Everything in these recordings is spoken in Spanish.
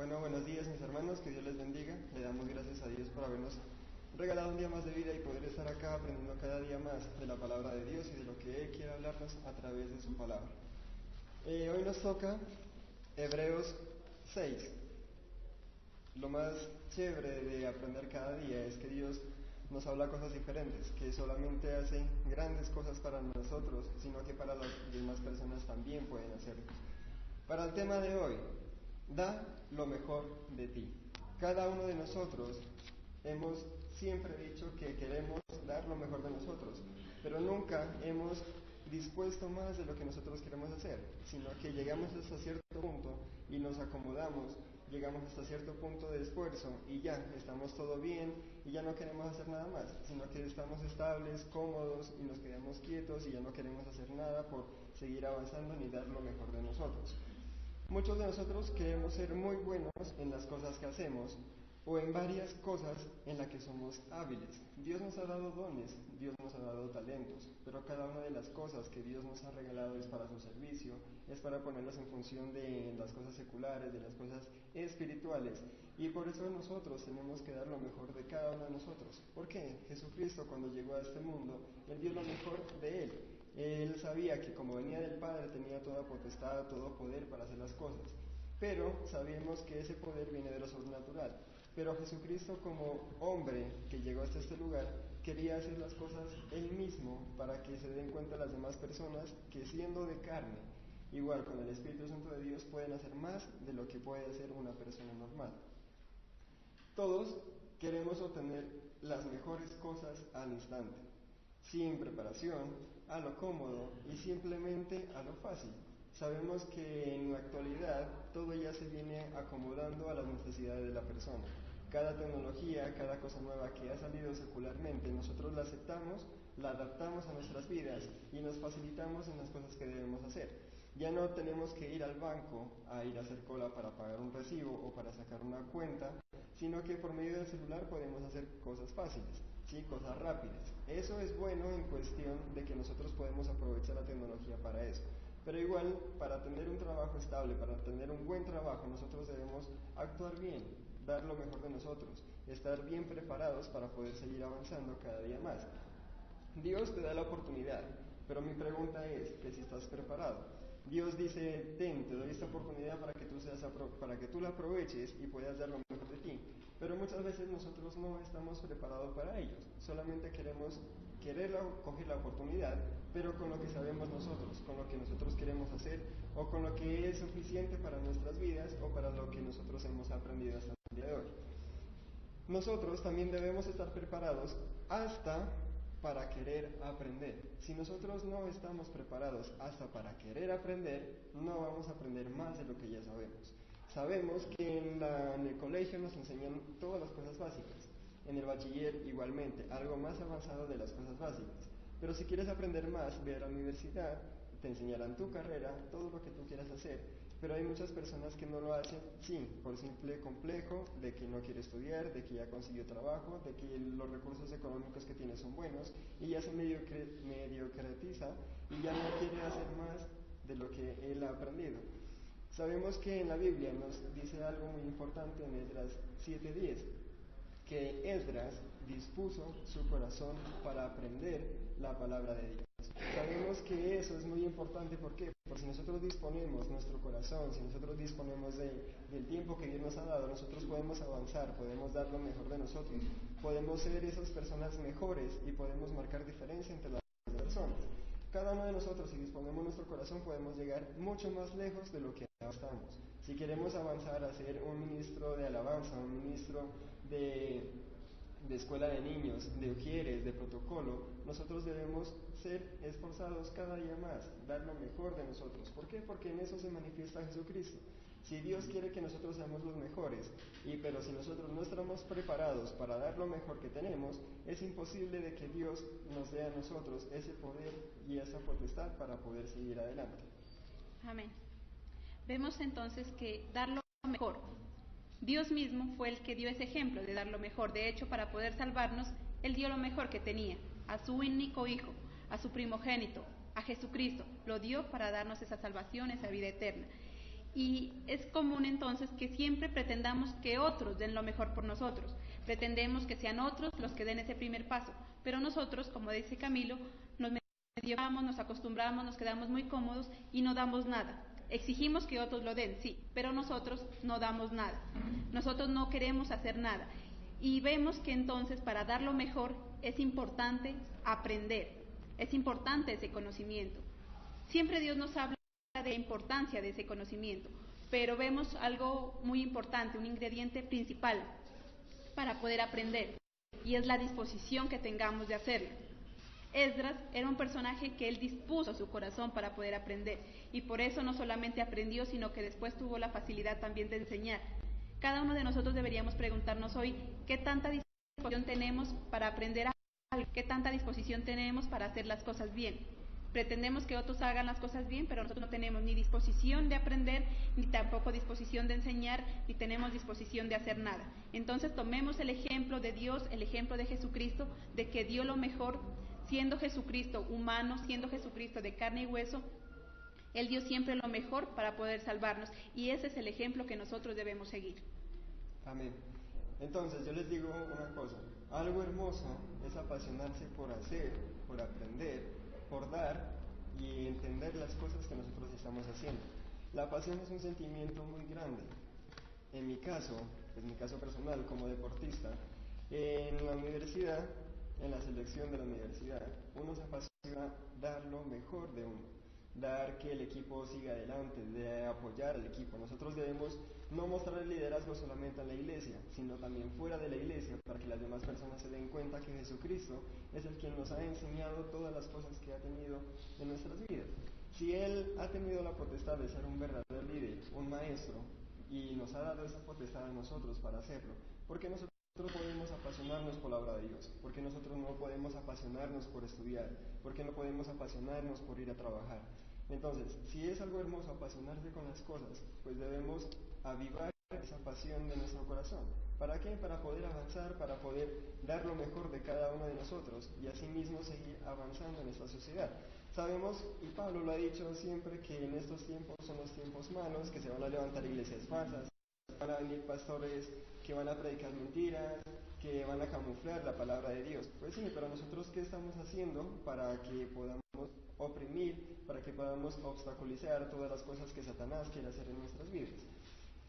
Bueno, buenos días mis hermanos, que Dios les bendiga. Le damos gracias a Dios por habernos regalado un día más de vida y poder estar acá aprendiendo cada día más de la palabra de Dios y de lo que Él quiere hablarnos a través de su palabra. Hoy nos toca Hebreos 6. Lo más chévere de aprender cada día es que Dios nos habla cosas diferentes, que solamente hace grandes cosas para nosotros, sino que para las demás personas también pueden hacerlo. Para el tema de hoy, da lo mejor de ti. Cada uno de nosotros hemos siempre dicho que queremos dar lo mejor de nosotros, pero nunca hemos dispuesto más de lo que nosotros queremos hacer, sino que llegamos hasta cierto punto y nos acomodamos, llegamos hasta cierto punto de esfuerzo y ya estamos todo bien y ya no queremos hacer nada más, sino que estamos estables, cómodos y nos quedamos quietos y ya no queremos hacer nada por seguir avanzando ni dar lo mejor de nosotros. Muchos de nosotros queremos ser muy buenos en las cosas que hacemos o en varias cosas en las que somos hábiles. Dios nos ha dado dones, Dios nos ha dado talentos, pero cada una de las cosas que Dios nos ha regalado es para su servicio, es para ponerlas en función de las cosas seculares, de las cosas espirituales. Y por eso nosotros tenemos que dar lo mejor de cada uno de nosotros. ¿Por qué? Jesucristo, cuando llegó a este mundo, Él dio lo mejor de Él. Él sabía que como venía del Padre tenía toda potestad, todo poder para hacer las cosas. Pero sabemos que ese poder viene de lo sobrenatural. Pero Jesucristo, como hombre que llegó hasta este lugar, quería hacer las cosas Él mismo para que se den cuenta las demás personas que siendo de carne, igual con el Espíritu Santo de Dios, pueden hacer más de lo que puede hacer una persona normal. Todos queremos obtener las mejores cosas al instante, sin preparación, a lo cómodo y simplemente a lo fácil. Sabemos que en la actualidad todo ya se viene acomodando a las necesidades de la persona. Cada tecnología, cada cosa nueva que ha salido secularmente, nosotros la aceptamos, la adaptamos a nuestras vidas y nos facilitamos en las cosas que debemos hacer. Ya no tenemos que ir al banco a ir a hacer cola para pagar un recibo o para sacar una cuenta, sino que por medio del celular podemos hacer cosas fáciles, ¿sí? Cosas rápidas. Eso es bueno en cuestión de que nosotros podemos aprovechar la tecnología para eso. Pero igual, para tener un trabajo estable, para tener un buen trabajo, nosotros debemos actuar bien, dar lo mejor de nosotros, estar bien preparados para poder seguir avanzando cada día más. Dios te da la oportunidad, pero mi pregunta es que si estás preparado. Dios dice, te doy esta oportunidad para que tú la aproveches y puedas dar lo mejor de ti. Pero muchas veces nosotros no estamos preparados para ello. Solamente queremos coger la oportunidad, pero con lo que sabemos nosotros, con lo que nosotros queremos hacer, o con lo que es suficiente para nuestras vidas, o para lo que nosotros hemos aprendido hasta el día de hoy. Nosotros también debemos estar preparados hasta para querer aprender. Si nosotros no estamos preparados hasta para querer aprender, no vamos a aprender más de lo que ya sabemos. Sabemos que en el colegio nos enseñan todas las cosas básicas, en el bachiller igualmente, algo más avanzado de las cosas básicas. Pero si quieres aprender más, ve a la universidad, te enseñarán tu carrera, todo lo que tú quieras hacer. Pero hay muchas personas que no lo hacen, sí, por simple complejo de que no quiere estudiar, de que ya consiguió trabajo, de que los recursos económicos que tiene son buenos y ya se mediocratiza y ya no quiere hacer más de lo que él ha aprendido. Sabemos que en la Biblia nos dice algo muy importante en Esdras 7:10, que Esdras dispuso su corazón para aprender la palabra de Dios. Sabemos que eso es muy importante, ¿por qué? Porque si nosotros disponemos nuestro corazón, si nosotros disponemos del tiempo que Dios nos ha dado, nosotros podemos avanzar, podemos dar lo mejor de nosotros, podemos ser esas personas mejores y podemos marcar diferencia entre las personas. Cada uno de nosotros, si disponemos nuestro corazón, podemos llegar mucho más lejos de lo que ahora estamos. Si queremos avanzar a ser un ministro de alabanza, un ministro de escuela de niños, de ujieres, de protocolo, nosotros debemos ser esforzados cada día más, dar lo mejor de nosotros. ¿Por qué? Porque en eso se manifiesta Jesucristo. Si Dios quiere que nosotros seamos los mejores, pero si nosotros no estamos preparados para dar lo mejor que tenemos, es imposible de que Dios nos dé a nosotros ese poder y esa potestad para poder seguir adelante. Amén. Vemos entonces que dar lo mejor. Dios mismo fue el que dio ese ejemplo de dar lo mejor. De hecho, para poder salvarnos, Él dio lo mejor que tenía, a su único Hijo, a su primogénito, a Jesucristo. Lo dio para darnos esa salvación, esa vida eterna. Y es común entonces que siempre pretendamos que otros den lo mejor por nosotros. Pretendemos que sean otros los que den ese primer paso. Pero nosotros, como dice Camilo, nos mediocramos, nos acostumbramos, nos quedamos muy cómodos y no damos nada. Exigimos que otros lo den, sí, pero nosotros no damos nada. Nosotros no queremos hacer nada. Y vemos que entonces para dar lo mejor es importante aprender, es importante ese conocimiento. Siempre Dios nos habla de la importancia de ese conocimiento, pero vemos algo muy importante, un ingrediente principal para poder aprender, y es la disposición que tengamos de hacerlo. Esdras era un personaje que él dispuso su corazón para poder aprender, y por eso no solamente aprendió, sino que después tuvo la facilidad también de enseñar. Cada uno de nosotros deberíamos preguntarnos hoy, ¿qué tanta disposición tenemos para aprender algo? ¿Qué tanta disposición tenemos para hacer las cosas bien? Pretendemos que otros hagan las cosas bien, pero nosotros no tenemos ni disposición de aprender, ni tampoco disposición de enseñar, ni tenemos disposición de hacer nada. Entonces tomemos el ejemplo de Dios, el ejemplo de Jesucristo, de que dio lo mejor, siendo Jesucristo humano, siendo Jesucristo de carne y hueso. Él dio siempre lo mejor para poder salvarnos, y ese es el ejemplo que nosotros debemos seguir. Amén. Entonces yo les digo una cosa, algo hermoso es apasionarse por hacer, por aprender, por dar y entender las cosas que nosotros estamos haciendo. La pasión es un sentimiento muy grande. En mi caso personal como deportista, en la universidad, en la selección de la universidad, uno se apasiona dar lo mejor de uno, dar que el equipo siga adelante, de apoyar al equipo. Nosotros debemos no mostrar el liderazgo solamente en la iglesia, sino también fuera de la iglesia, para que las demás personas se den cuenta que Jesucristo es el quien nos ha enseñado todas las cosas que ha tenido en nuestras vidas. Si Él ha tenido la potestad de ser un verdadero líder, un maestro, y nos ha dado esa potestad a nosotros para hacerlo, ¿por qué nosotros podemos apasionarnos por la obra de Dios? ¿Por qué nosotros no podemos apasionarnos por estudiar? ¿Por qué no podemos apasionarnos por ir a trabajar? Entonces, si es algo hermoso apasionarse con las cosas, pues debemos avivar esa pasión de nuestro corazón. ¿Para qué? Para poder avanzar, para poder dar lo mejor de cada uno de nosotros y asimismo seguir avanzando en esta sociedad. Sabemos, y Pablo lo ha dicho siempre, que en estos tiempos son los tiempos malos, que se van a levantar iglesias falsas, van a venir pastores que van a predicar mentiras, que van a camuflar la palabra de Dios. Pues sí, pero nosotros ¿qué estamos haciendo para que podamos oprimir, para que podamos obstaculizar todas las cosas que Satanás quiere hacer en nuestras vidas?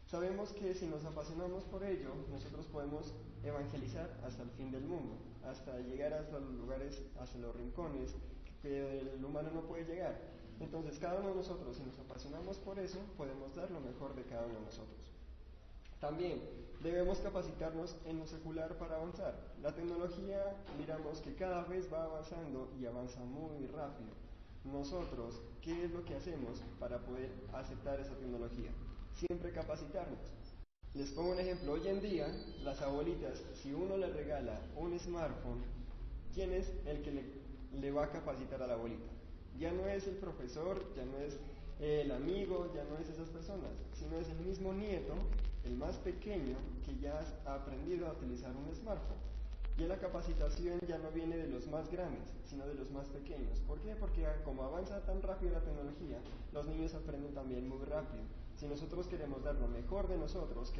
Sabemos que si nos apasionamos por ello, nosotros podemos evangelizar hasta el fin del mundo, hasta llegar hasta los lugares, hasta los rincones que el humano no puede llegar. Entonces, cada uno de nosotros, si nos apasionamos por eso, podemos dar lo mejor de cada uno de nosotros. También debemos capacitarnos en lo secular para avanzar. La tecnología, miramos que cada vez va avanzando y avanza muy rápido. Nosotros, ¿qué es lo que hacemos para poder aceptar esa tecnología? Siempre capacitarnos. Les pongo un ejemplo. Hoy en día, las abuelitas, si uno le regala un smartphone, ¿quién es el que le va a capacitar a la abuelita? Ya no es el profesor, ya no es el amigo, ya no es esas personas, sino es el mismo nieto, el más pequeño, que ya ha aprendido a utilizar un smartphone. Y la capacitación ya no viene de los más grandes, sino de los más pequeños. ¿Por qué? Porque como avanza tan rápido la tecnología, los niños aprenden también muy rápido. Si nosotros queremos dar lo mejor de nosotros,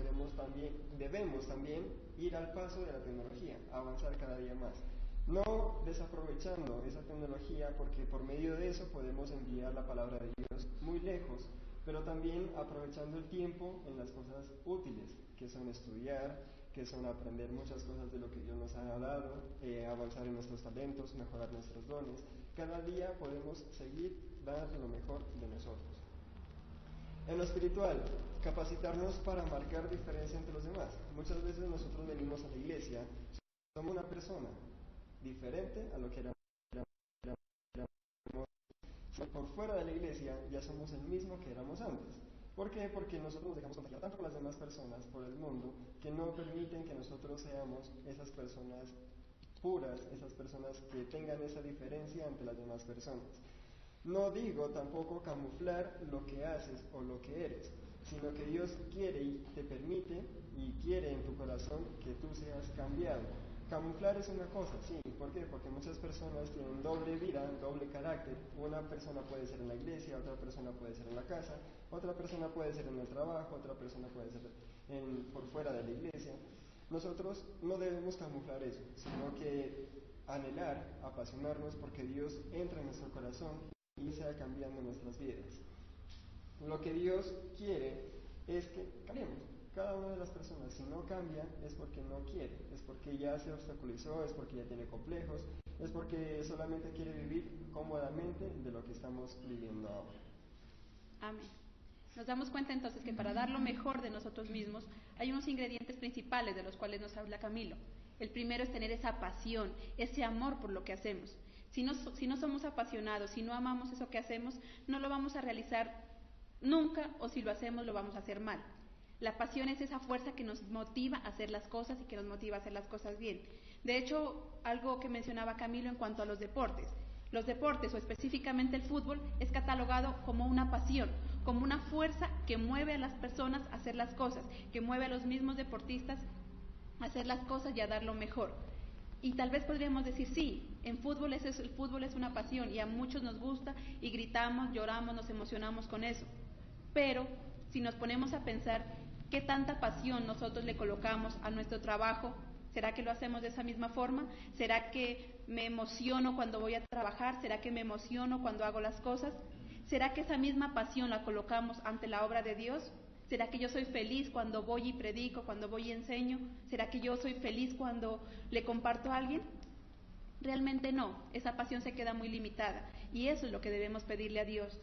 debemos también ir al paso de la tecnología, avanzar cada día más. No desaprovechando esa tecnología, porque por medio de eso podemos enviar la palabra de Dios muy lejos, pero también aprovechando el tiempo en las cosas útiles, que son estudiar, que son aprender muchas cosas de lo que Dios nos ha dado, avanzar en nuestros talentos, mejorar nuestros dones. Cada día podemos seguir dando lo mejor de nosotros. En lo espiritual, capacitarnos para marcar diferencia entre los demás. Muchas veces nosotros venimos a la iglesia, somos una persona diferente a lo que éramos. Por fuera de la iglesia ya somos el mismo que éramos antes. ¿Por qué? Porque nosotros nos dejamos contagiar tanto por las demás personas, por el mundo, que no permiten que nosotros seamos esas personas puras, esas personas que tengan esa diferencia ante las demás personas. No digo tampoco camuflar lo que haces o lo que eres, sino que Dios quiere y te permite y quiere en tu corazón que tú seas cambiado. Camuflar es una cosa, sí. ¿Por qué? Porque muchas personas tienen doble vida, doble carácter. Una persona puede ser en la iglesia, otra persona puede ser en la casa, otra persona puede ser en el trabajo, otra persona puede ser por fuera de la iglesia. Nosotros no debemos camuflar eso, sino que anhelar, apasionarnos porque Dios entra en nuestro corazón y sea cambiando nuestras vidas. Lo que Dios quiere es que cambiemos. Cada una de las personas, si no cambia, es porque no quiere, es porque ya se obstaculizó, es porque ya tiene complejos, es porque solamente quiere vivir cómodamente de lo que estamos viviendo ahora. Amén. Nos damos cuenta entonces que para dar lo mejor de nosotros mismos hay unos ingredientes principales de los cuales nos habla Camilo. El primero es tener esa pasión, ese amor por lo que hacemos. Si no somos apasionados, si no amamos eso que hacemos, no lo vamos a realizar nunca, o si lo hacemos lo vamos a hacer mal. La pasión es esa fuerza que nos motiva a hacer las cosas y que nos motiva a hacer las cosas bien. De hecho, algo que mencionaba Camilo en cuanto a los deportes. Los deportes, o específicamente el fútbol, es catalogado como una pasión, como una fuerza que mueve a las personas a hacer las cosas, que mueve a los mismos deportistas a hacer las cosas y a dar lo mejor. Y tal vez podríamos decir, sí, el fútbol es una pasión y a muchos nos gusta y gritamos, lloramos, nos emocionamos con eso. Pero si nos ponemos a pensar qué tanta pasión nosotros le colocamos a nuestro trabajo, ¿será que lo hacemos de esa misma forma? ¿Será que me emociono cuando voy a trabajar? ¿Será que me emociono cuando hago las cosas? ¿Será que esa misma pasión la colocamos ante la obra de Dios? ¿Será que yo soy feliz cuando voy y predico, cuando voy y enseño? ¿Será que yo soy feliz cuando le comparto a alguien? Realmente no, esa pasión se queda muy limitada y eso es lo que debemos pedirle a Dios,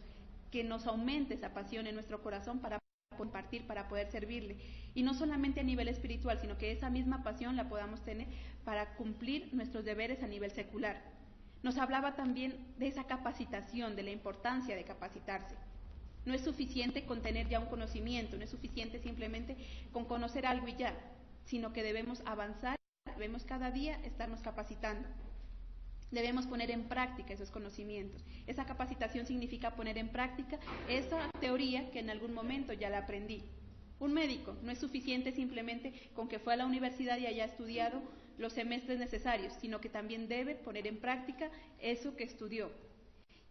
que nos aumente esa pasión en nuestro corazón para compartir, para poder servirle. Y no solamente a nivel espiritual, sino que esa misma pasión la podamos tener para cumplir nuestros deberes a nivel secular. Nos hablaba también de esa capacitación, de la importancia de capacitarse. No es suficiente con tener ya un conocimiento, no es suficiente simplemente con conocer algo y ya, sino que debemos avanzar, debemos cada día estarnos capacitando. Debemos poner en práctica esos conocimientos. Esa capacitación significa poner en práctica esa teoría que en algún momento ya la aprendí. Un médico no es suficiente simplemente con que fue a la universidad y haya estudiado los semestres necesarios, sino que también debe poner en práctica eso que estudió.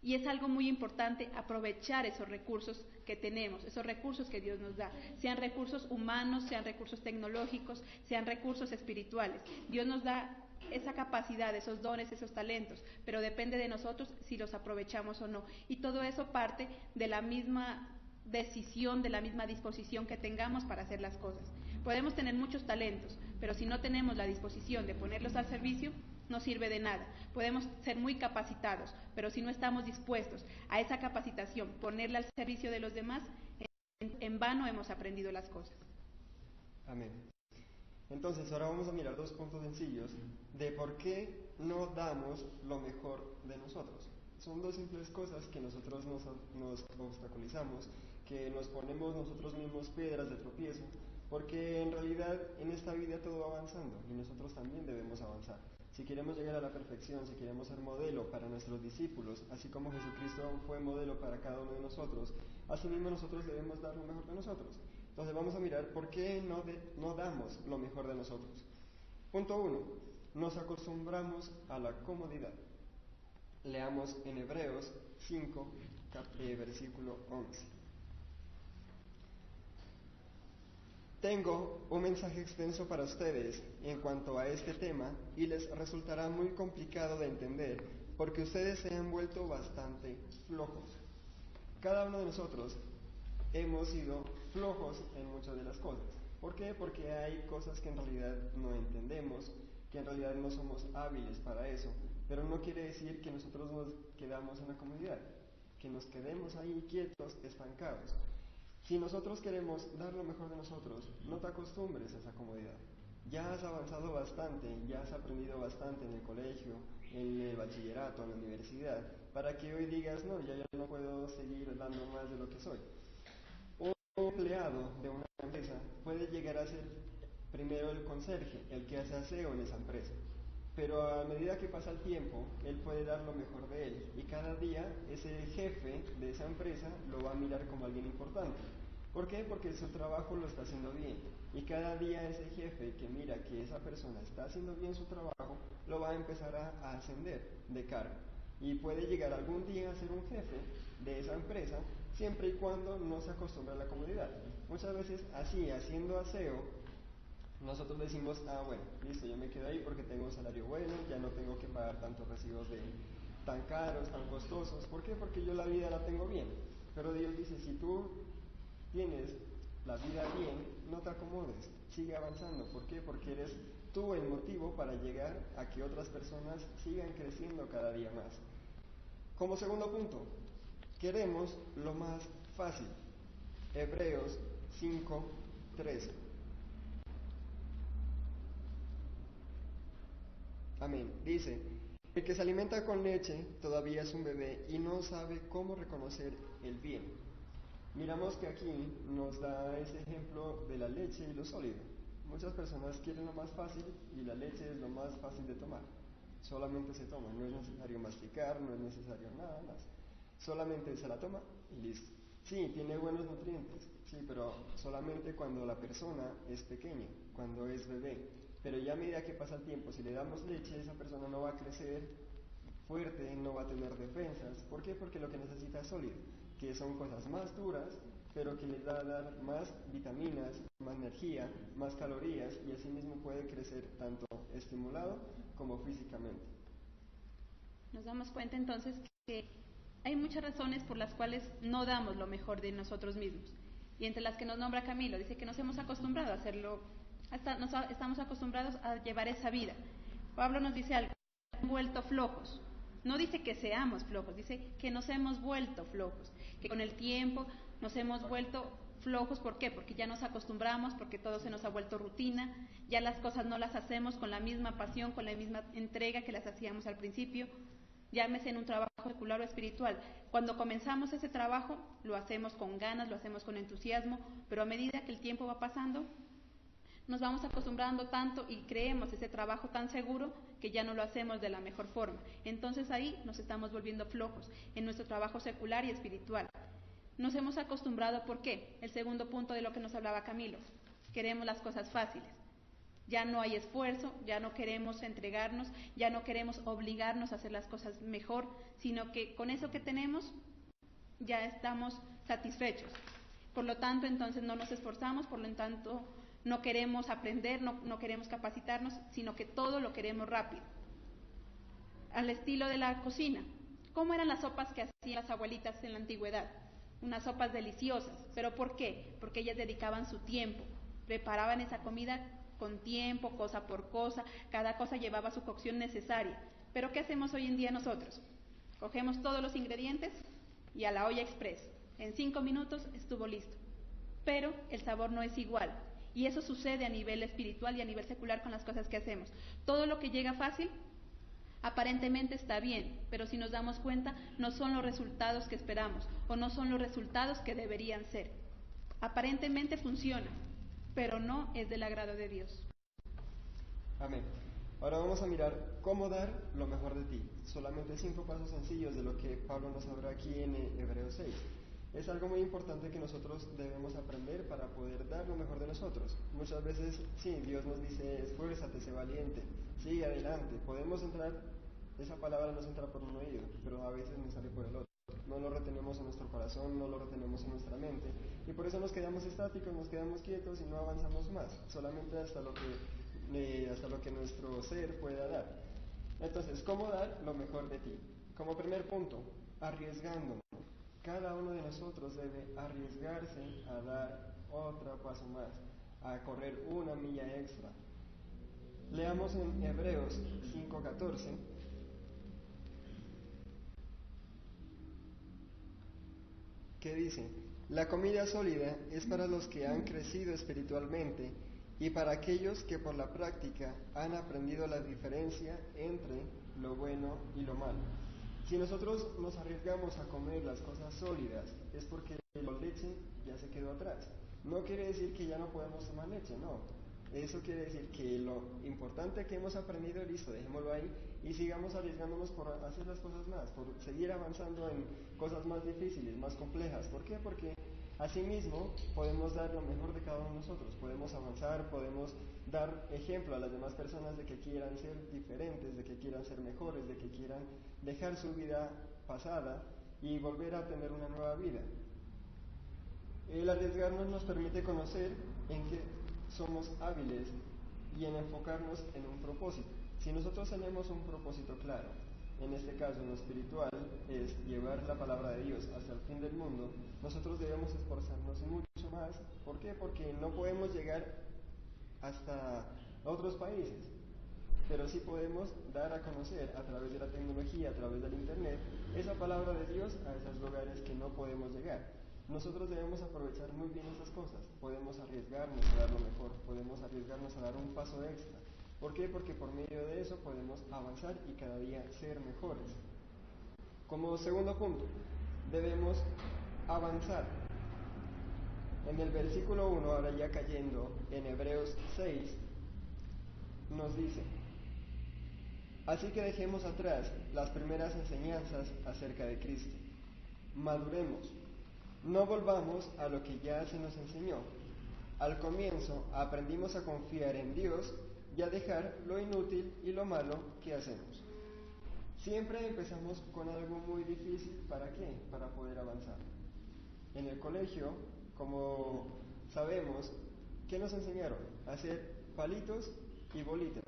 Y es algo muy importante aprovechar esos recursos que tenemos, esos recursos que Dios nos da, sean recursos humanos, sean recursos tecnológicos, sean recursos espirituales. Dios nos da esa capacidad, esos dones, esos talentos, pero depende de nosotros si los aprovechamos o no. Y todo eso parte de la misma decisión, de la misma disposición que tengamos para hacer las cosas. Podemos tener muchos talentos, pero si no tenemos la disposición de ponerlos al servicio, no sirve de nada. Podemos ser muy capacitados, pero si no estamos dispuestos a esa capacitación, ponerla al servicio de los demás, en vano hemos aprendido las cosas. Amén. Entonces, ahora vamos a mirar dos puntos sencillos de por qué no damos lo mejor de nosotros. Son dos simples cosas que nosotros nos obstaculizamos, que nos ponemos nosotros mismos piedras de tropiezo, porque en realidad en esta vida todo va avanzando y nosotros también debemos avanzar. Si queremos llegar a la perfección, si queremos ser modelo para nuestros discípulos, así como Jesucristo fue modelo para cada uno de nosotros, así mismo nosotros debemos dar lo mejor de nosotros. Entonces vamos a mirar por qué no damos lo mejor de nosotros. Punto 1. Nos acostumbramos a la comodidad. Leamos en Hebreos 5, versículo 11. Tengo un mensaje extenso para ustedes en cuanto a este tema y les resultará muy complicado de entender porque ustedes se han vuelto bastante flojos. Cada uno de nosotros hemos sido flojos en muchas de las cosas. ¿Por qué? Porque hay cosas que en realidad no entendemos, que en realidad no somos hábiles para eso, pero no quiere decir que nosotros nos quedamos en la comodidad, que nos quedemos ahí quietos, estancados. Si nosotros queremos dar lo mejor de nosotros, no te acostumbres a esa comodidad. Ya has avanzado bastante, ya has aprendido bastante en el colegio, en el bachillerato, en la universidad, para que hoy digas, no, ya no puedo seguir dando más de lo que soy. Un empleado de una empresa puede llegar a ser primero el conserje, el que hace aseo en esa empresa. Pero a medida que pasa el tiempo, él puede dar lo mejor de él y cada día ese jefe de esa empresa lo va a mirar como alguien importante. ¿Por qué? Porque su trabajo lo está haciendo bien. Y cada día ese jefe que mira que esa persona está haciendo bien su trabajo, lo va a empezar a ascender de cargo. Y puede llegar algún día a ser un jefe de esa empresa, siempre y cuando no se acostumbre a la comodidad. Muchas veces así, haciendo aseo, nosotros decimos, bueno, listo, yo me quedo ahí porque tengo un salario bueno, ya no tengo que pagar tantos recibos tan caros, tan costosos. ¿Por qué? Porque yo la vida la tengo bien. Pero Dios dice, si tú tienes la vida bien, no te acomodes, sigue avanzando. ¿Por qué? Porque eres tú el motivo para llegar a que otras personas sigan creciendo cada día más. Como segundo punto, queremos lo más fácil. Hebreos 5:13. Amén. Dice, el que se alimenta con leche todavía es un bebé y no sabe cómo reconocer el bien. Miramos que aquí nos da ese ejemplo de la leche y lo sólido. Muchas personas quieren lo más fácil y la leche es lo más fácil de tomar. Solamente se toma, no es necesario masticar, no es necesario nada más. Solamente se la toma y listo. Sí, tiene buenos nutrientes, sí, pero solamente cuando la persona es pequeña, cuando es bebé. Pero ya a medida que pasa el tiempo, si le damos leche, esa persona no va a crecer fuerte, no va a tener defensas. ¿Por qué? Porque lo que necesita es sólido, que son cosas más duras, pero que les va a dar más vitaminas, más energía, más calorías, y así mismo puede crecer tanto estimulado como físicamente. Nos damos cuenta entonces que hay muchas razones por las cuales no damos lo mejor de nosotros mismos. Y entre las que nos nombra Camilo, dice que nos hemos acostumbrado a hacerlo, estamos acostumbrados a llevar esa vida. Pablo nos dice algo, nos hemos vuelto flojos. No dice que seamos flojos, dice que nos hemos vuelto flojos, que con el tiempo nos hemos vuelto flojos. ¿Por qué? Porque ya nos acostumbramos, porque todo se nos ha vuelto rutina, ya las cosas no las hacemos con la misma pasión, con la misma entrega que las hacíamos al principio, llámese en un trabajo secular o espiritual. Cuando comenzamos ese trabajo, lo hacemos con ganas, lo hacemos con entusiasmo, pero a medida que el tiempo va pasando, nos vamos acostumbrando tanto y creemos ese trabajo tan seguro que ya no lo hacemos de la mejor forma. Entonces ahí nos estamos volviendo flojos en nuestro trabajo secular y espiritual. Nos hemos acostumbrado, ¿por qué? El segundo punto de lo que nos hablaba Camilo. Queremos las cosas fáciles. Ya no hay esfuerzo, ya no queremos entregarnos, ya no queremos obligarnos a hacer las cosas mejor, sino que con eso que tenemos ya estamos satisfechos. Por lo tanto, entonces no nos esforzamos, por lo tanto no queremos aprender, no queremos capacitarnos, sino que todo lo queremos rápido. Al estilo de la cocina. ¿Cómo eran las sopas que hacían las abuelitas en la antigüedad? Unas sopas deliciosas. ¿Pero por qué? Porque ellas dedicaban su tiempo, preparaban esa comida con tiempo, cosa por cosa, cada cosa llevaba su cocción necesaria. ¿Pero qué hacemos hoy en día nosotros? Cogemos todos los ingredientes y a la olla express. En 5 minutos estuvo listo. Pero el sabor no es igual. Y eso sucede a nivel espiritual y a nivel secular con las cosas que hacemos. Todo lo que llega fácil aparentemente está bien, pero si nos damos cuenta, no son los resultados que esperamos o no son los resultados que deberían ser. Aparentemente funciona, pero no es del agrado de Dios. Amén. Ahora vamos a mirar cómo dar lo mejor de ti. Solamente 5 pasos sencillos de lo que Pablo nos habla aquí en Hebreos 6. Es algo muy importante que nosotros debemos aprender para poder dar lo mejor de nosotros. Muchas veces, sí, Dios nos dice, esfuérzate, sé valiente, sigue adelante. Podemos entrar, esa palabra nos entra por un oído, pero a veces nos sale por el otro. No lo retenemos en nuestro corazón, no lo retenemos en nuestra mente. Y por eso nos quedamos estáticos, nos quedamos quietos y no avanzamos más. Solamente hasta lo que nuestro ser pueda dar. Entonces, ¿cómo dar lo mejor de ti? Como primer punto, arriesgándonos. Cada uno de nosotros debe arriesgarse a dar otro paso más, a correr una milla extra. Leamos en Hebreos 5:14. Que dice, la comida sólida es para los que han crecido espiritualmente y para aquellos que por la práctica han aprendido la diferencia entre lo bueno y lo malo. Si nosotros nos arriesgamos a comer las cosas sólidas, es porque la leche ya se quedó atrás. No quiere decir que ya no podemos tomar leche, no. Eso quiere decir que lo importante que hemos aprendido, listo, dejémoslo ahí y sigamos arriesgándonos por hacer las cosas más, por seguir avanzando en cosas más difíciles, más complejas. ¿Por qué? Porque Asimismo, podemos dar lo mejor de cada uno de nosotros, podemos avanzar, podemos dar ejemplo a las demás personas de que quieran ser diferentes, de que quieran ser mejores, de que quieran dejar su vida pasada y volver a tener una nueva vida. El arriesgarnos nos permite conocer en qué somos hábiles y en enfocarnos en un propósito. Si nosotros tenemos un propósito claro, en este caso en lo espiritual, es llevar la palabra de Dios hasta el fin del mundo, nosotros debemos esforzarnos mucho más. ¿Por qué? Porque no podemos llegar hasta otros países, pero sí podemos dar a conocer a través de la tecnología, a través del internet, esa palabra de Dios a esos lugares que no podemos llegar. Nosotros debemos aprovechar muy bien esas cosas, podemos arriesgarnos a dar lo mejor, podemos arriesgarnos a dar un paso extra. ¿Por qué? Porque por medio de eso podemos avanzar y cada día ser mejores. Como segundo punto, debemos avanzar. En el versículo 1, ahora ya cayendo en Hebreos 6, nos dice: así que dejemos atrás las primeras enseñanzas acerca de Cristo. Maduremos, no volvamos a lo que ya se nos enseñó. Al comienzo aprendimos a confiar en Dios y a dejar lo inútil y lo malo que hacemos. Siempre empezamos con algo muy difícil. ¿Para qué? Para poder avanzar. En el colegio, como sabemos, ¿qué nos enseñaron? A hacer palitos y bolitas.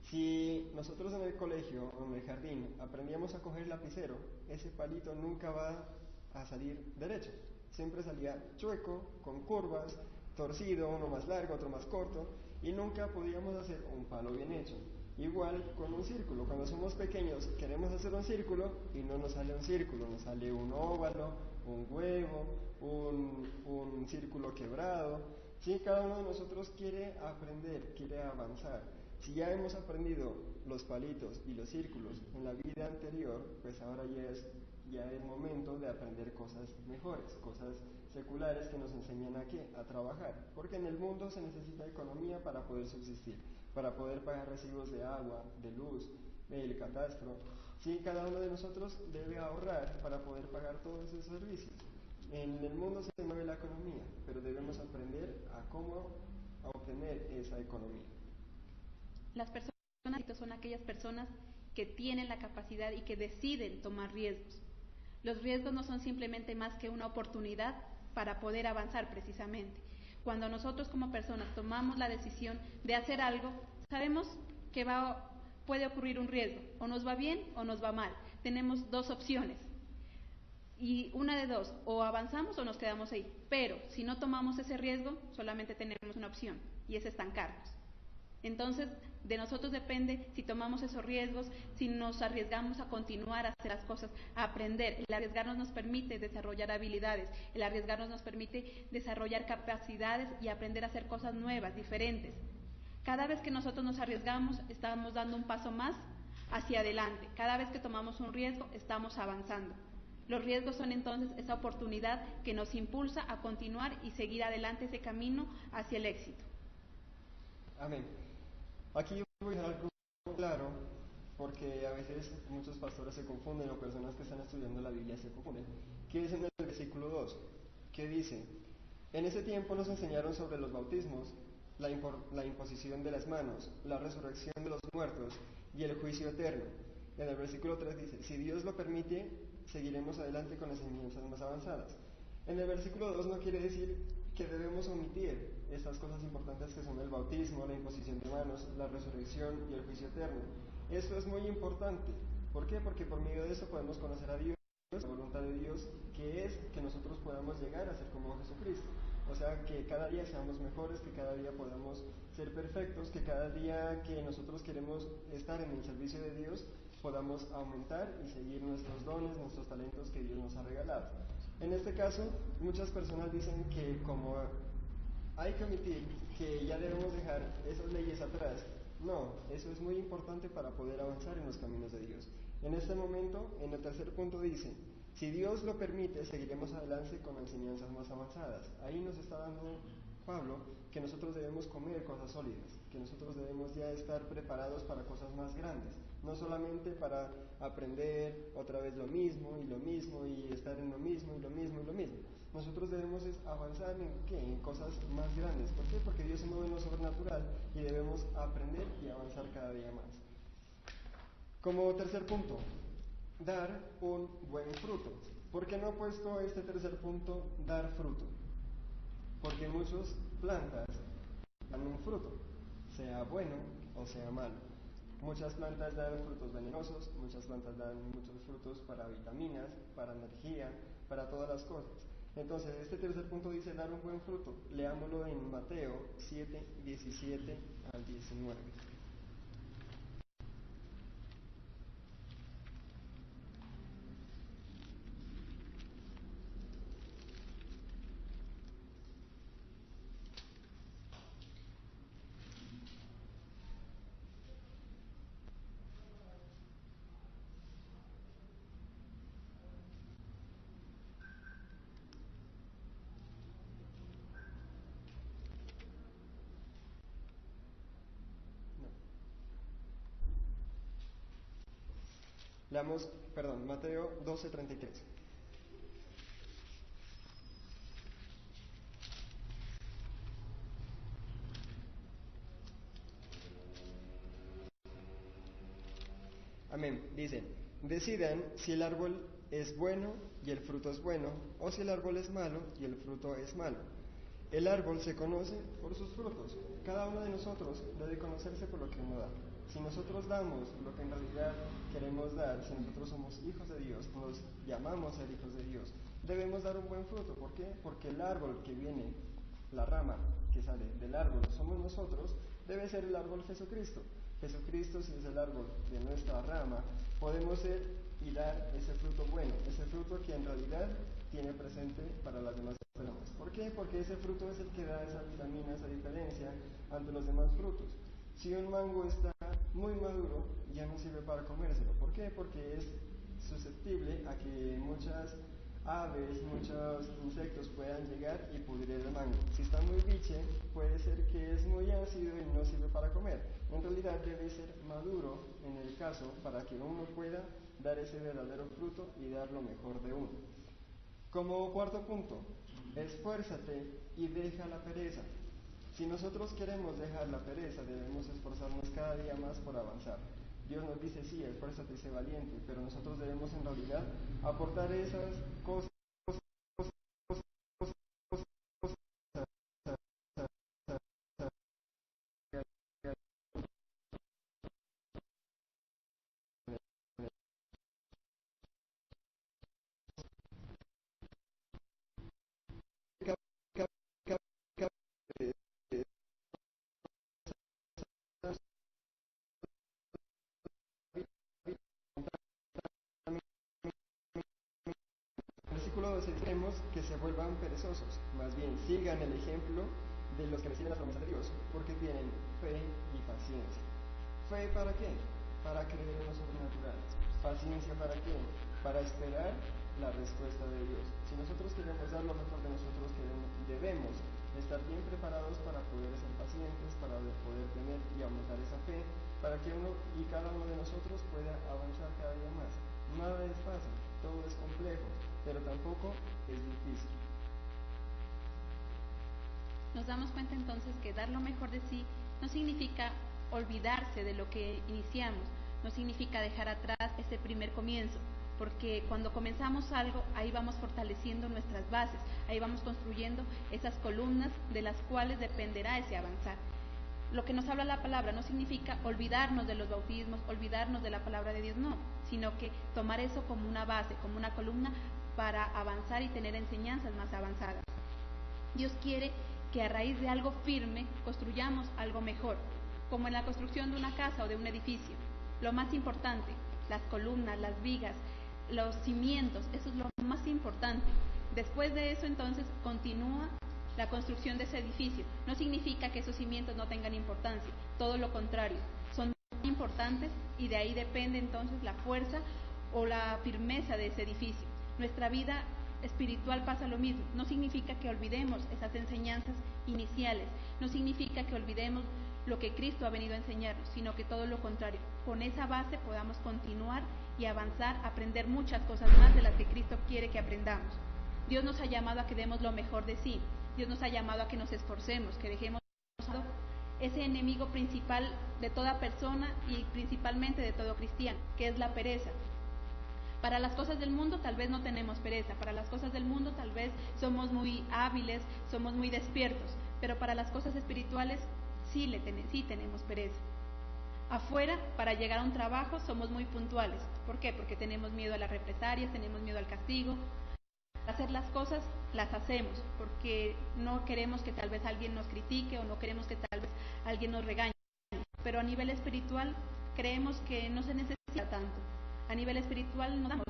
Si nosotros en el colegio o en el jardín aprendíamos a coger lapicero, ese palito nunca va a salir derecho. Siempre salía chueco, con curvas, torcido, uno más largo, otro más corto, y nunca podíamos hacer un palo bien hecho. Igual con un círculo. Cuando somos pequeños queremos hacer un círculo y no nos sale un círculo, nos sale un óvalo, un huevo, un círculo quebrado. Sí, cada uno de nosotros quiere aprender, quiere avanzar. Si ya hemos aprendido los palitos y los círculos en la vida anterior, pues ahora ya es momento de aprender cosas mejores, cosas seculares que nos enseñan a qué, a trabajar. Porque en el mundo se necesita economía para poder subsistir, para poder pagar recibos de agua, de luz, el catastro. Sí, cada uno de nosotros debe ahorrar para poder pagar todos esos servicios. En el mundo se mueve la economía, pero debemos aprender a cómo obtener esa economía. Las personas son aquellas personas que tienen la capacidad y que deciden tomar riesgos. Los riesgos no son simplemente más que una oportunidad para poder avanzar precisamente. Cuando nosotros como personas tomamos la decisión de hacer algo, sabemos que puede ocurrir un riesgo, o nos va bien o nos va mal. Tenemos dos opciones, y una de dos, o avanzamos o nos quedamos ahí. Pero si no tomamos ese riesgo, solamente tenemos una opción, y es estancarnos. Entonces, de nosotros depende si tomamos esos riesgos, si nos arriesgamos a continuar a hacer las cosas, a aprender. El arriesgarnos nos permite desarrollar habilidades, el arriesgarnos nos permite desarrollar capacidades y aprender a hacer cosas nuevas, diferentes. Cada vez que nosotros nos arriesgamos, estamos dando un paso más hacia adelante. Cada vez que tomamos un riesgo, estamos avanzando. Los riesgos son entonces esa oportunidad que nos impulsa a continuar y seguir adelante ese camino hacia el éxito. Amén. Aquí voy a dejar algo claro, porque a veces muchos pastores se confunden o personas que están estudiando la Biblia se confunden. ¿Qué es en el versículo 2? ¿Qué dice? En ese tiempo nos enseñaron sobre los bautismos, la imposición de las manos, la resurrección de los muertos y el juicio eterno. En el versículo 3 dice: si Dios lo permite, seguiremos adelante con las enseñanzas más avanzadas. En el versículo 2 no quiere decir que debemos omitir estas cosas importantes que son el bautismo, la imposición de manos, la resurrección y el juicio eterno. Esto es muy importante. ¿Por qué? Porque por medio de eso podemos conocer a Dios, la voluntad de Dios, que es que nosotros podamos llegar a ser como Jesucristo. O sea, que cada día seamos mejores, que cada día podamos ser perfectos, que cada día que nosotros queremos estar en el servicio de Dios, podamos aumentar y seguir nuestros dones, nuestros talentos que Dios nos ha regalado. En este caso, muchas personas dicen que como hay que omitir, que ya debemos dejar esas leyes atrás. No, eso es muy importante para poder avanzar en los caminos de Dios. En este momento, en el tercer punto dice: si Dios lo permite, seguiremos adelante con enseñanzas más avanzadas. Ahí nos está dando Pablo que nosotros debemos comer cosas sólidas, que nosotros debemos ya estar preparados para cosas más grandes, no solamente para aprender otra vez lo mismo y estar en lo mismo y lo mismo y lo mismo. nosotros debemos avanzar en ¿qué? En cosas más grandes. ¿Por qué? Porque Dios se mueve en lo sobrenatural y debemos aprender y avanzar cada día más. Como tercer punto, dar un buen fruto. ¿Por qué no he puesto este tercer punto, dar fruto? Porque muchas plantas dan un fruto, sea bueno o sea malo. Muchas plantas dan frutos venenosos, muchas plantas dan muchos frutos para vitaminas, para energía, para todas las cosas. Entonces, este tercer punto dice dar un buen fruto. Leámoslo en Mateo 7, 17 al 19. Leamos, Mateo 12:33. Amén. Dice, decidan si el árbol es bueno y el fruto es bueno, o si el árbol es malo y el fruto es malo. El árbol se conoce por sus frutos. Cada uno de nosotros debe conocerse por lo que uno da. Si nosotros damos lo que en realidad queremos dar, si nosotros somos hijos de Dios, nos llamamos a ser hijos de Dios, debemos dar un buen fruto. ¿Por qué? Porque el árbol que viene, la rama que sale del árbol, somos nosotros, debe ser el árbol Jesucristo. Jesucristo, si es el árbol de nuestra rama, podemos ser y dar ese fruto bueno, ese fruto que en realidad tiene presente para las demás personas. ¿Por qué? Porque ese fruto es el que da esa vitamina, esa diferencia ante los demás frutos. Si un mango está muy maduro, ya no sirve para comérselo. ¿Por qué? Porque es susceptible a que muchas aves, muchos insectos puedan llegar y pudrir el mango. Si está muy biche, puede ser que es muy ácido y no sirve para comer. En realidad debe ser maduro en el caso para que uno pueda dar ese verdadero fruto y dar lo mejor de uno. Como cuarto punto, esfuérzate y deja la pereza. Si nosotros queremos dejar la pereza, debemos esforzarnos cada día más por avanzar. Dios nos dice, sí, esfuérzate y sé valiente, pero nosotros debemos en realidad aportar esas cosas. Versículo 12, queremos que se vuelvan perezosos, más bien sigan el ejemplo de los que reciben las promesas de Dios, porque tienen fe y paciencia. ¿Fe para qué? Para creer en lo sobrenatural. ¿Paciencia para qué? Para esperar la respuesta de Dios. Si nosotros queremos dar lo mejor de nosotros, debemos estar bien preparados para poder ser pacientes, para poder tener y aumentar esa fe, para que uno y cada uno de nosotros pueda avanzar cada día más. Nada es fácil, todo es complejo, pero tampoco es difícil. Nos damos cuenta entonces que dar lo mejor de sí no significa olvidarse de lo que iniciamos, no significa dejar atrás ese primer comienzo, porque cuando comenzamos algo, ahí vamos fortaleciendo nuestras bases, ahí vamos construyendo esas columnas de las cuales dependerá ese avanzar. Lo que nos habla la palabra no significa olvidarnos de los bautismos, olvidarnos de la palabra de Dios, no, sino que tomar eso como una base, como una columna para avanzar y tener enseñanzas más avanzadas. Dios quiere que a raíz de algo firme construyamos algo mejor, como en la construcción de una casa o de un edificio. Lo más importante, las columnas, las vigas, los cimientos, eso es lo más importante. Después de eso entonces continúa la construcción de ese edificio. No significa que esos cimientos no tengan importancia, todo lo contrario, son muy importantes y de ahí depende entonces la fuerza o la firmeza de ese edificio. Nuestra vida espiritual pasa lo mismo. No significa que olvidemos esas enseñanzas iniciales, no significa que olvidemos lo que Cristo ha venido a enseñarnos, sino que todo lo contrario, con esa base podamos continuar y avanzar, aprender muchas cosas más de las que Cristo quiere que aprendamos. Dios nos ha llamado a que demos lo mejor de sí. Dios nos ha llamado a que nos esforcemos, que dejemos ese enemigo principal de toda persona y principalmente de todo cristiano, que es la pereza. Para las cosas del mundo tal vez no tenemos pereza, para las cosas del mundo tal vez somos muy hábiles, somos muy despiertos, pero para las cosas espirituales sí tenemos pereza. Afuera, para llegar a un trabajo, somos muy puntuales. ¿Por qué? Porque tenemos miedo a las represalias, tenemos miedo al castigo. Hacer las cosas, las hacemos, porque no queremos que tal vez alguien nos critique o no queremos que tal vez alguien nos regañe. Pero a nivel espiritual, creemos que no se necesita tanto. A nivel espiritual no damos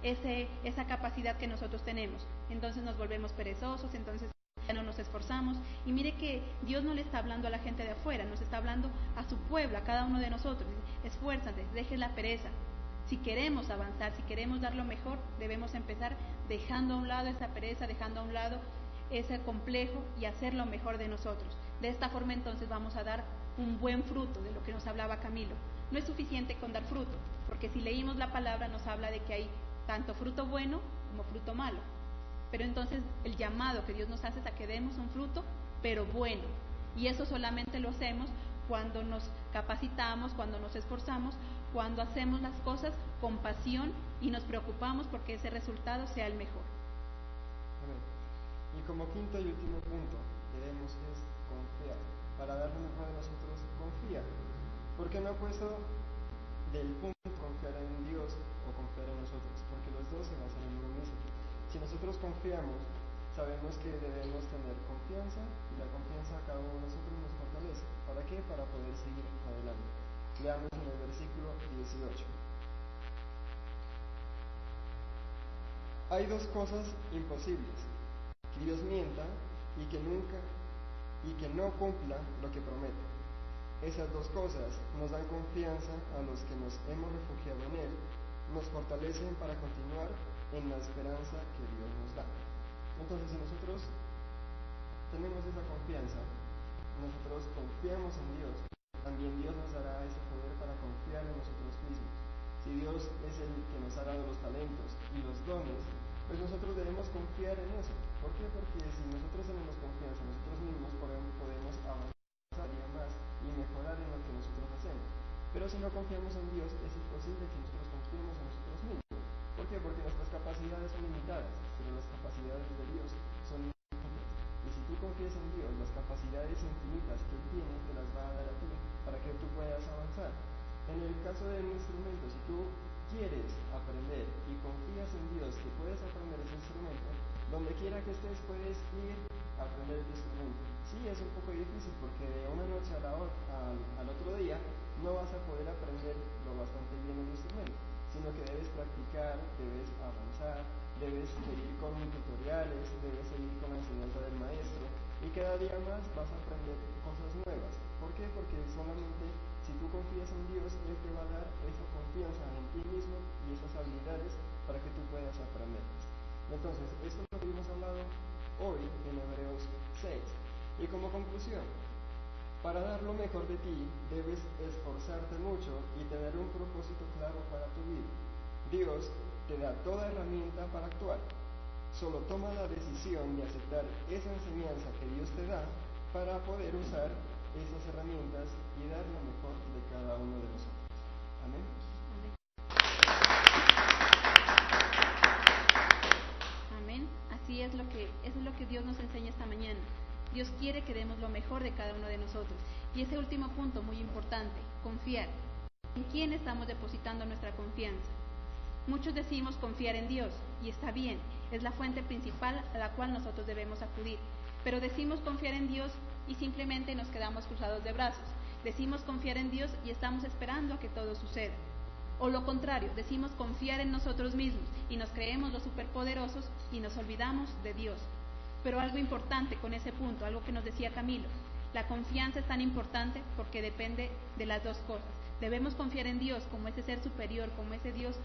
esa capacidad que nosotros tenemos. Entonces nos volvemos perezosos, entonces ya no nos esforzamos. Y mire que Dios no le está hablando a la gente de afuera, nos está hablando a su pueblo, a cada uno de nosotros. Esfuérzate, deje la pereza. Si queremos avanzar, si queremos dar lo mejor, debemos empezar dejando a un lado esa pereza, dejando a un lado ese complejo y hacer lo mejor de nosotros. De esta forma entonces vamos a dar un buen fruto, de lo que nos hablaba Camilo. No es suficiente con dar fruto, porque si leímos la palabra nos habla de que hay tanto fruto bueno como fruto malo. Pero entonces el llamado que Dios nos hace es a que demos un fruto, pero bueno. Y eso solamente lo hacemos cuando nos capacitamos, cuando nos esforzamos, cuando hacemos las cosas con pasión y nos preocupamos porque ese resultado sea el mejor. Amén. Y como quinto y último punto, debemos es confiar. Para dar lo mejor de nosotros, confía. ¿Por qué no he puesto del punto confiar en Dios o confiar en nosotros? Porque los dos se basan en lo mismo. Si nosotros confiamos, sabemos que debemos tener confianza y la confianza a cada uno de nosotros nos fortalece. ¿Para qué? Para poder seguir adelante. Leamos en el versículo 18. Hay dos cosas imposibles: que Dios mienta y que no cumpla lo que promete. Esas dos cosas nos dan confianza a los que nos hemos refugiado en Él, nos fortalecen para continuar en la esperanza que Dios nos da. Entonces, si nosotros tenemos esa confianza, nosotros confiamos en Dios, también Dios nos dará ese poder para confiar en nosotros mismos. Si Dios es el que nos ha dado los talentos y los dones, pues nosotros debemos confiar en eso. ¿Por qué? Porque si nosotros tenemos confianza en nosotros mismos, podemos avanzar día más y mejorar en lo que nosotros hacemos. Pero si no confiamos en Dios, es imposible que nosotros confiemos en nosotros mismos. ¿Por qué? Porque nuestras capacidades son limitadas, pero las capacidades de Dios son infinitas. Y si tú confías en Dios, las capacidades infinitas que Él tiene te las va a dar a ti para que tú puedas avanzar. En el caso del instrumento, si tú quieres aprender y confías en Dios que puedes aprender ese instrumento, donde quiera que estés puedes ir a aprender el instrumento. Sí, es un poco difícil porque de una noche al otro día no vas a poder aprender lo bastante bien el instrumento, sino que debes practicar, debes avanzar, debes seguir con tutoriales, debes seguir con la enseñanza del maestro, y cada día más vas a aprender cosas nuevas. ¿Por qué? Porque solamente si tú confías en Dios, Él te va a dar esa confianza en ti mismo y esas habilidades para que tú puedas aprender. Entonces, esto es lo que hemos hablado hoy en Hebreos 6. Y como conclusión, para dar lo mejor de ti, debes esforzarte mucho y tener un propósito claro para tu vida. Dios te da toda herramienta para actuar. Solo toma la decisión de aceptar esa enseñanza que Dios te da para poder usar esas herramientas y dar lo mejor de cada uno de nosotros. Amén. Amén. Así es eso es lo que Dios nos enseña esta mañana. Dios quiere que demos lo mejor de cada uno de nosotros. Y ese último punto, muy importante, confiar. ¿En quién estamos depositando nuestra confianza? Muchos decimos confiar en Dios, y está bien, es la fuente principal a la cual nosotros debemos acudir. Pero decimos confiar en Dios y simplemente nos quedamos cruzados de brazos. Decimos confiar en Dios y estamos esperando a que todo suceda. O lo contrario, decimos confiar en nosotros mismos y nos creemos los superpoderosos y nos olvidamos de Dios. Pero algo importante con ese punto, algo que nos decía Camilo, la confianza es tan importante porque depende de las dos cosas. Debemos confiar en Dios como ese ser superior, como ese Dios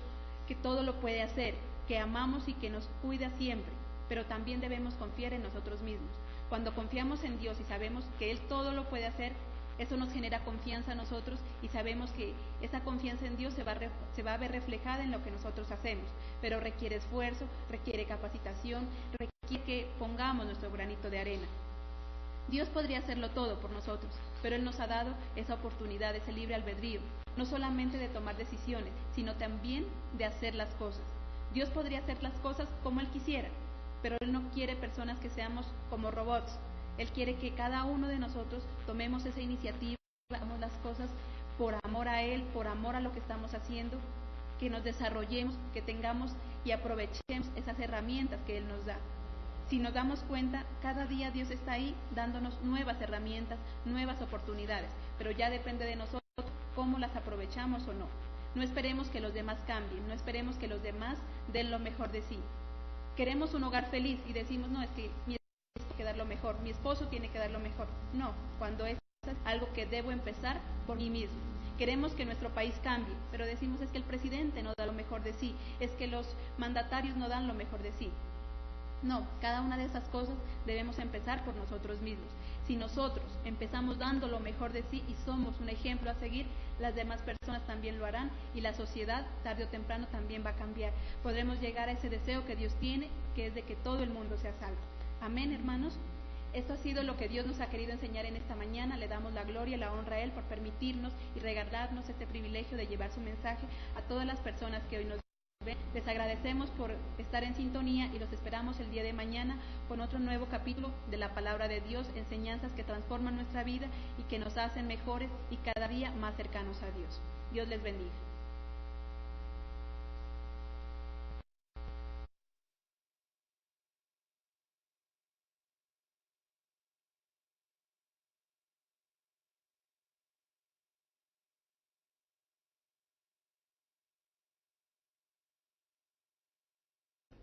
que todo lo puede hacer, que amamos y que nos cuida siempre, pero también debemos confiar en nosotros mismos. Cuando confiamos en Dios y sabemos que Él todo lo puede hacer, Eso nos genera confianza a nosotros y sabemos que esa confianza en Dios se va a ver reflejada en lo que nosotros hacemos, pero requiere esfuerzo, requiere capacitación, requiere que pongamos nuestro granito de arena. Dios podría hacerlo todo por nosotros, pero Él nos ha dado esa oportunidad, ese libre albedrío, no solamente de tomar decisiones, sino también de hacer las cosas. Dios podría hacer las cosas como Él quisiera, pero Él no quiere personas que seamos como robots. Él quiere que cada uno de nosotros tomemos esa iniciativa, hagamos las cosas por amor a Él, por amor a lo que estamos haciendo, que nos desarrollemos, que tengamos y aprovechemos esas herramientas que Él nos da. Si nos damos cuenta, cada día Dios está ahí dándonos nuevas herramientas, nuevas oportunidades, pero ya depende de nosotros cómo las aprovechamos o no. No esperemos que los demás cambien, no esperemos que los demás den lo mejor de sí. Queremos un hogar feliz y decimos, no, es que mi esposo tiene que dar lo mejor, mi esposo tiene que dar lo mejor. No, cuando es algo que debo empezar por mí mismo. Queremos que nuestro país cambie, pero decimos es que el presidente no da lo mejor de sí, es que los mandatarios no dan lo mejor de sí. No, cada una de esas cosas debemos empezar por nosotros mismos. Si nosotros empezamos dando lo mejor de sí y somos un ejemplo a seguir, las demás personas también lo harán y la sociedad tarde o temprano también va a cambiar. Podremos llegar a ese deseo que Dios tiene, que es de que todo el mundo sea salvo. Amén, hermanos. Esto ha sido lo que Dios nos ha querido enseñar en esta mañana. Le damos la gloria y la honra a Él por permitirnos y regalarnos este privilegio de llevar su mensaje a todas las personas que hoy nos ven. Les agradecemos por estar en sintonía y los esperamos el día de mañana con otro nuevo capítulo de la palabra de Dios, enseñanzas que transforman nuestra vida y que nos hacen mejores y cada día más cercanos a Dios. Dios les bendiga.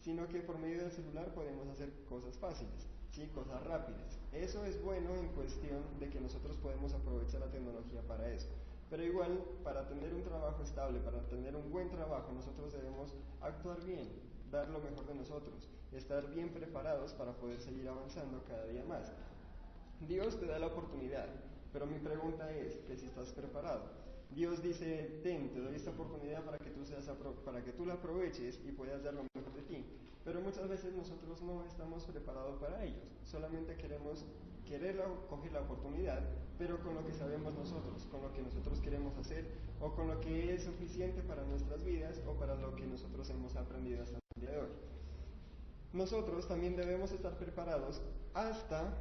Sino que por medio del celular podemos hacer cosas fáciles, ¿sí? Cosas rápidas. Eso es bueno en cuestión de que nosotros podemos aprovechar la tecnología para eso. Pero igual, para tener un trabajo estable, para tener un buen trabajo, nosotros debemos actuar bien, dar lo mejor de nosotros, estar bien preparados para poder seguir avanzando cada día más. Dios te da la oportunidad, pero mi pregunta es que si estás preparado. Dios dice, te doy esta oportunidad para que tú la aproveches y puedas dar lo mejor de ti. Pero muchas veces nosotros no estamos preparados para ello. Solamente queremos coger la oportunidad, pero con lo que sabemos nosotros, con lo que nosotros queremos hacer, o con lo que es suficiente para nuestras vidas, o para lo que nosotros hemos aprendido hasta el día de hoy. Nosotros también debemos estar preparados hasta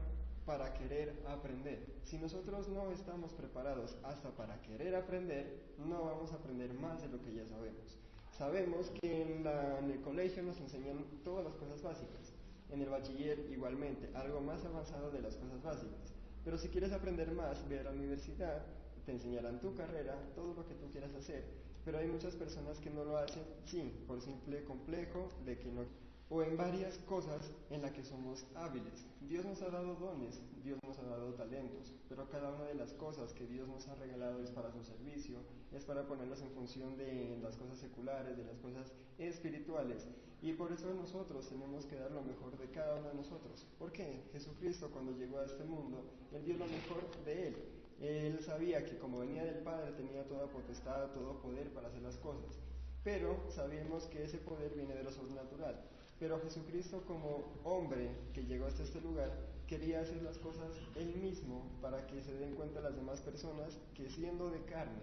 para querer aprender. Si nosotros no estamos preparados hasta para querer aprender, no vamos a aprender más de lo que ya sabemos. Sabemos que en el colegio nos enseñan todas las cosas básicas, en el bachiller igualmente, algo más avanzado de las cosas básicas. Pero si quieres aprender más, ve a la universidad, te enseñarán tu carrera, todo lo que tú quieras hacer. Pero hay muchas personas que no lo hacen, sí, por simple complejo de que no, o en varias cosas en las que somos hábiles. Dios nos ha dado dones, Dios nos ha dado talentos, pero cada una de las cosas que Dios nos ha regalado es para su servicio, es para ponerlas en función de las cosas seculares, de las cosas espirituales. Y por eso nosotros tenemos que dar lo mejor de cada uno de nosotros. ¿Por qué? Jesucristo, cuando llegó a este mundo, Él dio lo mejor de Él. Él sabía que como venía del Padre tenía toda potestad, todo poder para hacer las cosas. Pero sabemos que ese poder viene de lo sobrenatural. Pero Jesucristo, como hombre que llegó hasta este lugar, quería hacer las cosas Él mismo para que se den cuenta las demás personas que, siendo de carne,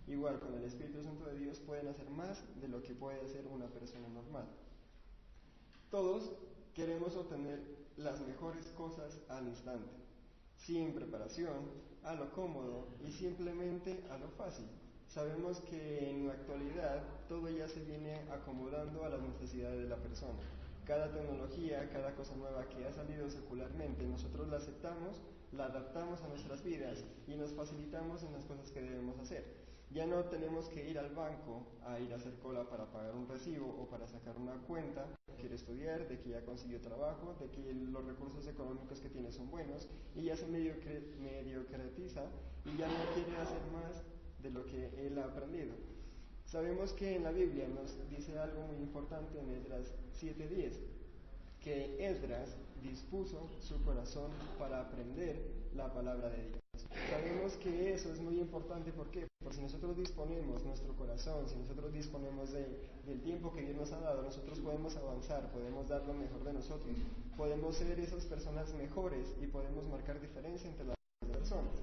igual con el Espíritu Santo de Dios, pueden hacer más de lo que puede hacer una persona normal. Todos queremos obtener las mejores cosas al instante, sin preparación, a lo cómodo y simplemente a lo fácil. Sabemos que en la actualidad todo ya se viene acomodando a las necesidades de la persona. Cada tecnología, cada cosa nueva que ha salido secularmente, nosotros la aceptamos, la adaptamos a nuestras vidas y nos facilitamos en las cosas que debemos hacer. Ya no tenemos que ir al banco a ir a hacer cola para pagar un recibo o para sacar una cuenta, quiere estudiar, de que ya consiguió trabajo, de que los recursos económicos que tiene son buenos y ya se mediocratiza y ya no quiere hacer más de lo que él ha aprendido. Sabemos que en la Biblia nos dice algo muy importante en Esdras 7:10, que Esdras dispuso su corazón para aprender la palabra de Dios. Sabemos que eso es muy importante, ¿por qué? Porque si nosotros disponemos nuestro corazón, si nosotros disponemos del tiempo que Dios nos ha dado, nosotros podemos avanzar, podemos dar lo mejor de nosotros, podemos ser esas personas mejores y podemos marcar diferencia entre las personas.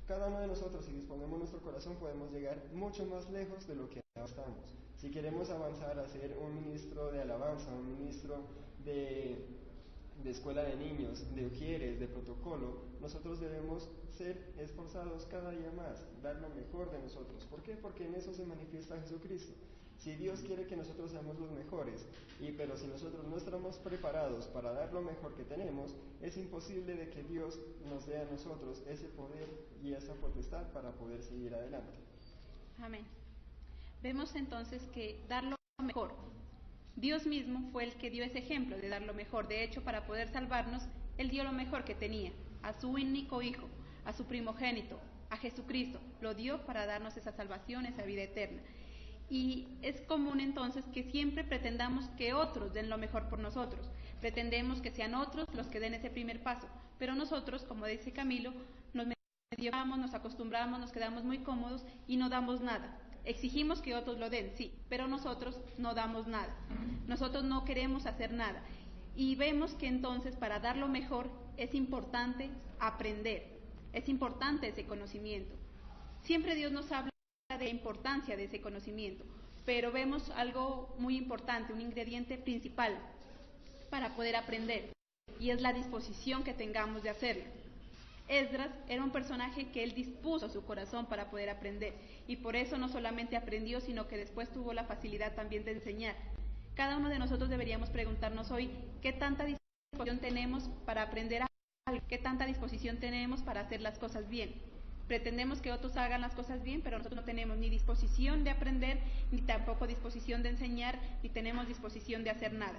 Cada uno de nosotros, si disponemos nuestro corazón, podemos llegar mucho más lejos de lo que ahora estamos. Si queremos avanzar a ser un ministro de alabanza, un ministro de escuela de niños, de ujieres, de protocolo, nosotros debemos ser esforzados cada día más, dar lo mejor de nosotros. ¿Por qué? Porque en eso se manifiesta Jesucristo. Si Dios quiere que nosotros seamos los mejores, pero si nosotros no estamos preparados para dar lo mejor que tenemos, es imposible de que Dios nos dé a nosotros ese poder y esa potestad para poder seguir adelante. Amén. Vemos entonces que dar lo mejor. Dios mismo fue el que dio ese ejemplo de dar lo mejor. De hecho, para poder salvarnos, Él dio lo mejor que tenía, a su único Hijo, a su primogénito, a Jesucristo. Lo dio para darnos esa salvación, esa vida eterna. Y es común entonces que siempre pretendamos que otros den lo mejor por nosotros. Pretendemos que sean otros los que den ese primer paso. Pero nosotros, como dice Camilo, nos mediocramos, nos acostumbramos, nos quedamos muy cómodos y no damos nada. Exigimos que otros lo den, sí, pero nosotros no damos nada. Nosotros no queremos hacer nada. Y vemos que entonces para dar lo mejor es importante aprender, es importante ese conocimiento. Siempre Dios nos habla de la importancia de ese conocimiento, pero vemos algo muy importante, un ingrediente principal para poder aprender, y es la disposición que tengamos de hacerlo. Esdras era un personaje que él dispuso su corazón para poder aprender, y por eso no solamente aprendió, sino que después tuvo la facilidad también de enseñar. Cada uno de nosotros deberíamos preguntarnos hoy, ¿qué tanta disposición tenemos para aprender algo? ¿Qué tanta disposición tenemos para hacer las cosas bien? Pretendemos que otros hagan las cosas bien, pero nosotros no tenemos ni disposición de aprender, ni tampoco disposición de enseñar, ni tenemos disposición de hacer nada.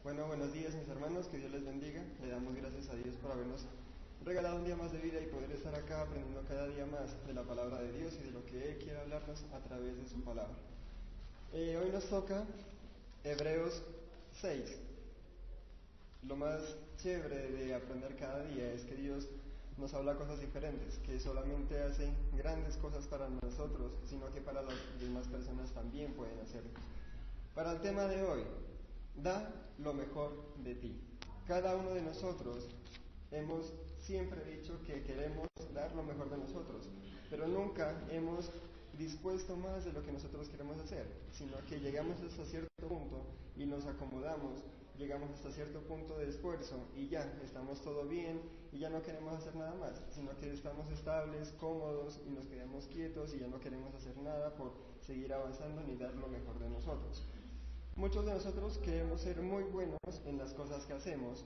Bueno, buenos días mis hermanos, que Dios les bendiga. Le damos gracias a Dios por habernos regalado un día más de vida y poder estar acá aprendiendo cada día más de la palabra de Dios y de lo que Él quiere hablarnos a través de su palabra. Hoy nos toca Hebreos 6. Lo más chévere de aprender cada día es que Dios nos habla cosas diferentes, que solamente hace grandes cosas para nosotros, sino que para las demás personas también pueden hacerlo. Para el tema de hoy, da lo mejor de ti. Cada uno de nosotros hemos siempre dicho que queremos dar lo mejor de nosotros, pero nunca hemos dispuesto más de lo que nosotros queremos hacer, sino que llegamos hasta cierto punto y nos acomodamos, llegamos hasta cierto punto de esfuerzo y ya estamos todo bien y ya no queremos hacer nada más, sino que estamos estables, cómodos y nos quedamos quietos y ya no queremos hacer nada por seguir avanzando ni dar lo mejor de nosotros. Muchos de nosotros queremos ser muy buenos en las cosas que hacemos,